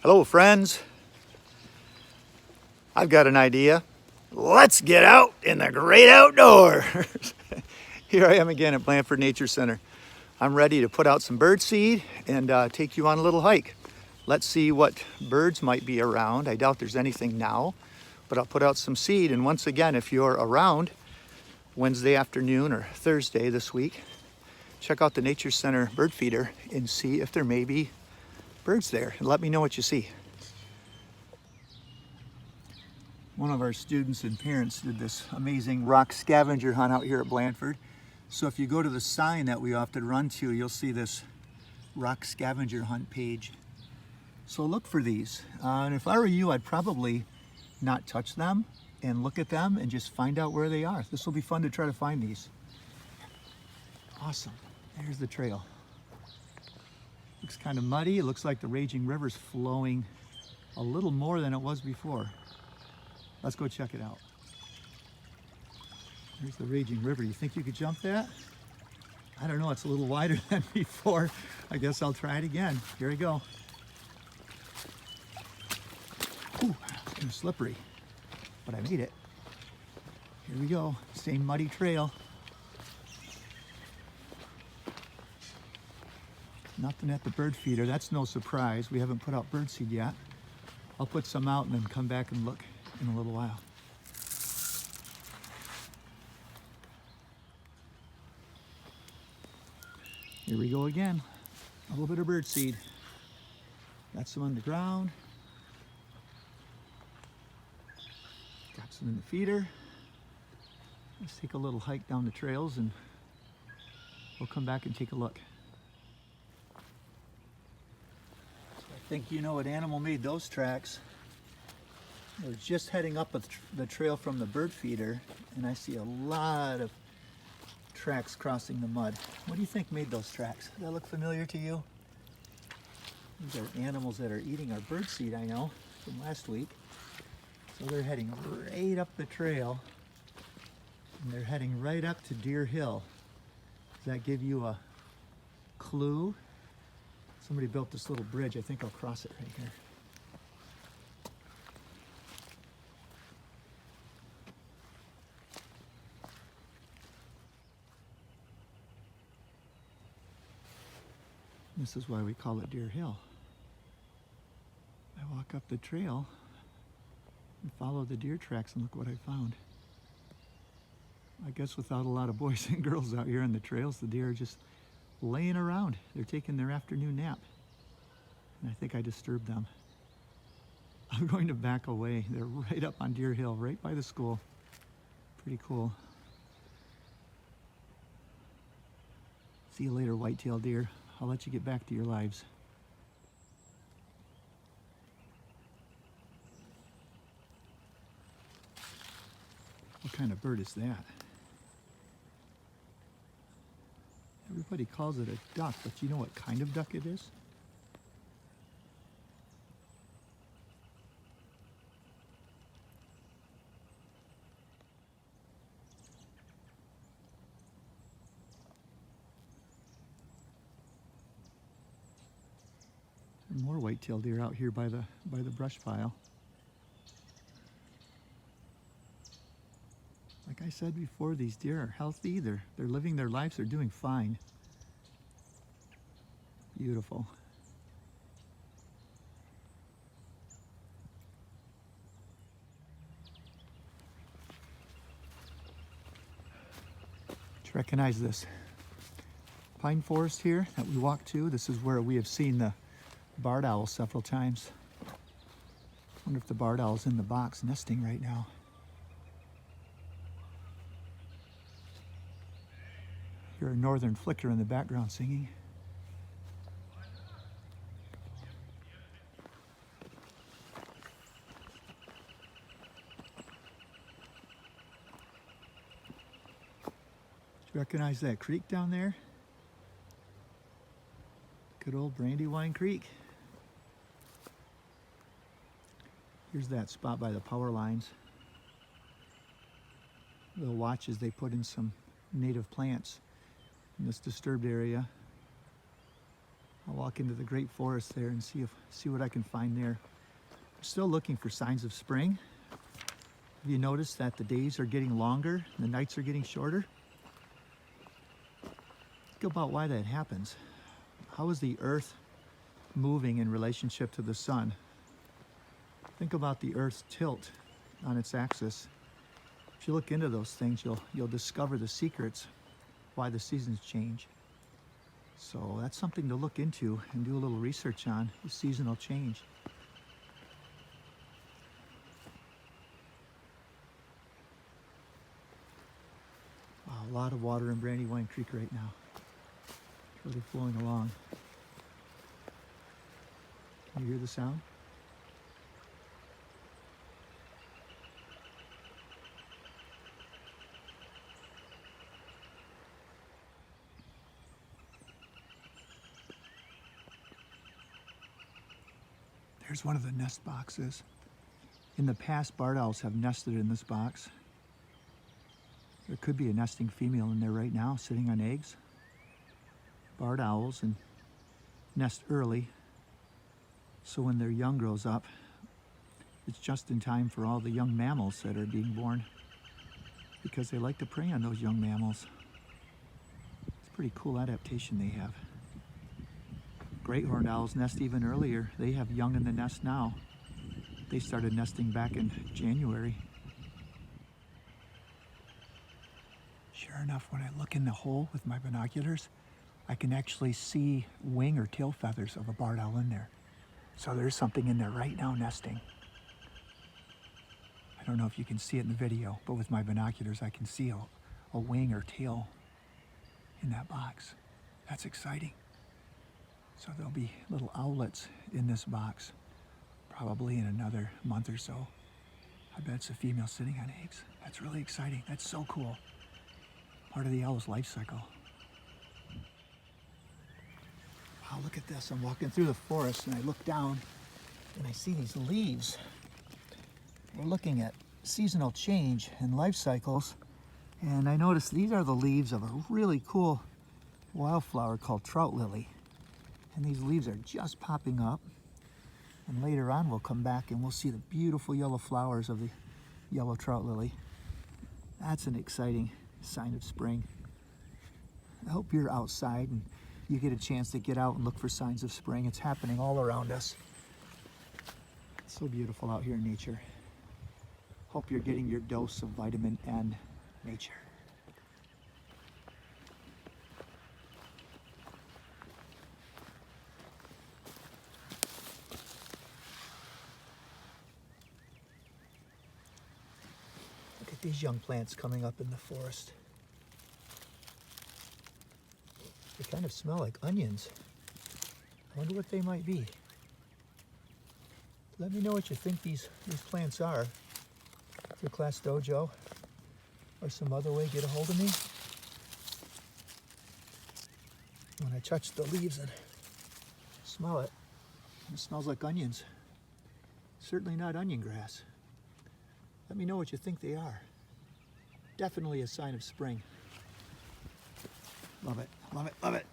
Hello friends, I've got an idea. Let's get out in the great outdoors. Here I am again at Blandford Nature Center. I'm ready to put out some bird seed and take you on a little hike. Let's see what birds might be around. I doubt there's anything now, but I'll put out some seed. And once again, if you're around Wednesday afternoon or Thursday this week, check out the Nature Center bird feeder and see if there may be birds there, and let me know what you see. One of our students and parents did this amazing rock scavenger hunt out here at Blandford. So if you go to the sign that we often run to, you'll see this rock scavenger hunt page. So look for these. And if I were you, I'd probably not touch them and look at them and just find out where they are. This will be fun to try to find these. Awesome. There's the trail. Looks kind of muddy. It looks like the raging river's flowing a little more than it was before. Let's go check it out. There's the raging river. You think you could jump that? I don't know. It's a little wider than before. I guess I'll try it again. Here we go. Ooh, it's kind of slippery, but I made it. Here we go. Same muddy trail. Nothing at the bird feeder. That's no surprise. We haven't put out birdseed yet. I'll put some out and then come back and look in a little while. Here we go again. A little bit of birdseed. Got some on the ground. Got some in the feeder. Let's take a little hike down the trails and we'll come back and take a look. I think you know what animal made those tracks. We're just heading up the trail from the bird feeder, and I see a lot of tracks crossing the mud. What do you think made those tracks? Does that look familiar to you? These are animals that are eating our bird seed, I know, from last week. So they're heading right up the trail, and they're heading right up to Deer Hill. Does that give you a clue? Somebody built this little bridge. I think I'll cross it right here. This is why we call it Deer Hill. I walk up the trail and follow the deer tracks and look what I found. I guess without a lot of boys and girls out here on the trails, the deer are just laying around. They're taking their afternoon nap. And I think I disturbed them. I'm going to back away. They're right up on Deer Hill, right by the school. Pretty cool. See you later, whitetail deer. I'll let you get back to your lives. What kind of bird is that? Everybody calls it a duck, but you know what kind of duck it is? More white-tailed deer out here by the brush pile. Like I said before, these deer are healthy. They're living their lives. They're doing fine. Beautiful. Do you recognize this pine forest here that we walked to? This is where we have seen the barred owl several times. Wonder if the barred owl's in the box nesting right now. Hear a northern flicker in the background singing. Do you recognize that creek down there? Good old Brandywine Creek. Here's that spot by the power lines. They'll watch as they put in some native plants in this disturbed area. I'll walk into the great forest there and see what I can find there. I'm still looking for signs of spring. Have you noticed that the days are getting longer, and the nights are getting shorter? Think about why that happens. How is the earth moving in relationship to the sun? Think about the earth's tilt on its axis. If you look into those things, you'll discover the secrets why the seasons change. So that's something to look into and do a little research on, the seasonal change. Wow, a lot of water in Brandywine Creek right now. It's really flowing along. Can you hear the sound? There's one of the nest boxes. In the past, barred owls have nested in this box. There could be a nesting female in there right now, sitting on eggs. Barred owls and nest early, so when their young grows up, it's just in time for all the young mammals that are being born, because they like to prey on those young mammals. It's a pretty cool adaptation they have. Great horned owls nest even earlier. They have young in the nest now. They started nesting back in January. Sure enough, when I look in the hole with my binoculars, I can actually see wing or tail feathers of a barred owl in there. So there's something in there right now nesting. I don't know if you can see it in the video, but with my binoculars I can see a wing or tail in that box. That's exciting. So there'll be little owlets in this box, probably in another month or so. I bet it's a female sitting on eggs. That's really exciting. That's so cool. Part of the owl's life cycle. Wow, look at this. I'm walking through the forest and I look down and I see these leaves. We're looking at seasonal change and life cycles. And I noticed these are the leaves of a really cool wildflower called Trout Lily. And these leaves are just popping up. And later on we'll come back and we'll see the beautiful yellow flowers of the yellow Trout Lily. That's an exciting sign of spring. I hope you're outside and you get a chance to get out and look for signs of spring. It's happening all around us. It's so beautiful out here in nature. Hope you're getting your dose of vitamin N nature. Look at these young plants coming up in the forest. They kind of smell like onions. I wonder what they might be. Let me know what you think these plants are. Through Class Dojo or some other way, get a hold of me. When I touch the leaves and smell it, it smells like onions. Certainly not onion grass. Let me know what you think they are. Definitely a sign of spring. Love it, love it, love it.